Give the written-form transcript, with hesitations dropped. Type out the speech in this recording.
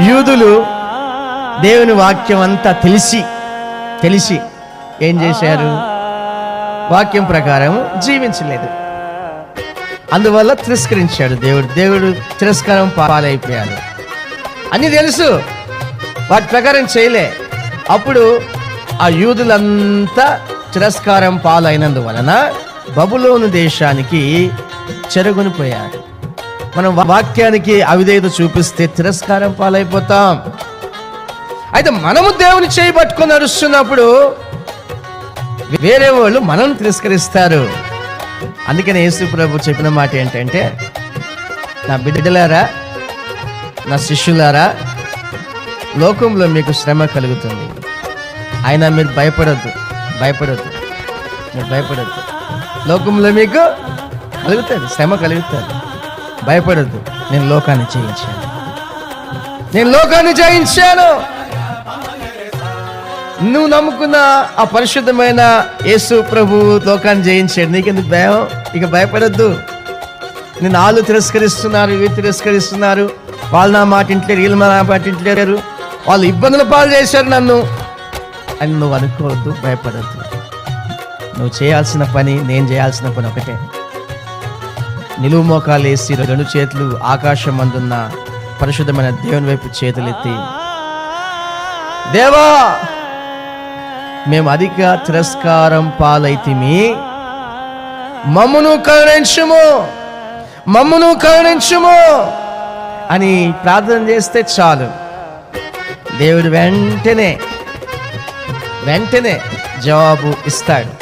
యూదులు దేవుని వాక్యం అంతా తెలిసి ఏం చేశారు? వాక్యం ప్రకారం జీవించలేదు. అందువల్ల తిరస్కరించాడు దేవుడు తిరస్కారం పాలైపోయాడు. అన్నీ తెలుసు, వాటి ప్రకారం చేయలే. అప్పుడు ఆ యూదులంతా తిరస్కారం పాలైనందువలన బబులోను దేశానికి చెరగొనిపోయారు. మనం వాక్యానికి అవిధేయత చూపిస్తే తిరస్కారం పాలైపోతాం. అయితే మనము దేవుని చేయి పట్టుకొని నడుస్తున్నప్పుడు వేరే వాళ్ళు మనల్ని తిరస్కరిస్తారు. అందుకని యేసు ప్రభు చెప్పిన మాట ఏంటంటే, నా బిడ్డలారా, నా శిష్యులారా, లోకంలో మీకు శ్రమ కలుగుతుంది, అయినా మీరు భయపడొద్దు. మీరు భయపడొద్దు. లోకంలో మీకు కలుగుతుంది, శ్రమ కలుగుతుంది, భయపడొద్దు. నేను లోకాన్ని జయించాను. నువ్వు నమ్ముకున్న ఆ పరిశుద్ధమైన యేసు ప్రభు లోకాన్ని జయించాడు. నీకెందుకు భయం? ఇక భయపడొద్దు. నేను వాళ్ళు తిరస్కరిస్తున్నారు, వీళ్ళు తిరస్కరిస్తున్నారు, వాళ్ళు నా మాట ఇంట్లేరు, వీళ్ళు నా మాట ఇంట్లేరు, వాళ్ళు ఇబ్బందుల పాలు చేశారు నన్ను అని నువ్వు అనుకోవద్దు, భయపడద్దు. నువ్వు చేయాల్సిన పని, నేను చేయాల్సిన పని ఒకటే. నిలువు మోకాలు వేసి 2 చేతులు ఆకాశం అందున్న పరిశుద్ధమైన దేవుని వైపు చేతులెత్తి, దేవా, మేము అధిక తిరస్కారం పాలైతిమి, మమ్మును కరుణించుము అని ప్రార్థన చేస్తే చాలు. దేవుడు వెంటనే జవాబు ఇస్తాడు.